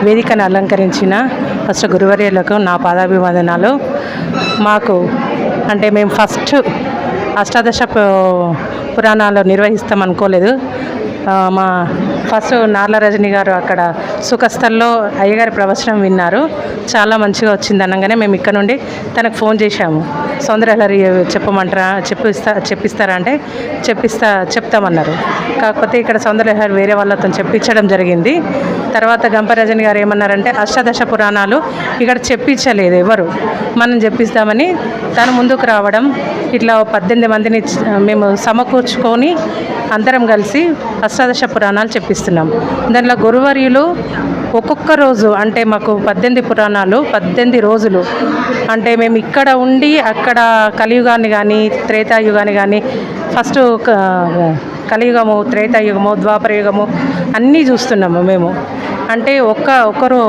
వేదికను అలంకరించిన ఫస్ట్ గురువర్యులకు నా పాదాభివందనాలు. మాకు అంటే మేము ఫస్ట్ అష్టాదశ పురాణాలు నిర్వహిస్తాం అనుకోలేదు. మా ఫస్ట్ నార్ల రజని గారు అక్కడ సుఖస్థల్లో అయ్యగారి ప్రవచనం విన్నారు. చాలా మంచిగా వచ్చింది అనగానే మేము ఇక్కడ నుండి తనకు ఫోన్ చేశాము. సౌందర్యలహరి చెప్పమంటారా, చెప్పిస్తారా అంటే చెప్తామన్నారు. కాకపోతే ఇక్కడ సౌందర్యలహరి వేరే వాళ్ళతో చెప్పించడం జరిగింది. తర్వాత గంప రజని గారు ఏమన్నారంటే అష్టాదశ పురాణాలు ఇక్కడ చెప్పించలేదు ఎవరు, మనం చెప్పిస్తామని తను ముందుకు రావడం. ఇట్లా 18 మందిని మేము సమకూర్చుకొని అందరం కలిసి అష్టాదశ పురాణాలు చెప్పిస్తున్నాం. దాంట్లో గురువర్యులు ఒక్కొక్క రోజు అంటే మాకు 18 పురాణాలు 18 రోజులు అంటే మేము ఇక్కడ ఉండి అక్కడ కలియుగాన్ని కానీ త్రేతాయుగాన్ని కానీ ఫస్ట్ కలియుగము, త్రేతాయుగము, ద్వాపరయుగము అన్నీ చూస్తున్నాము మేము. అంటే ఒక్కరు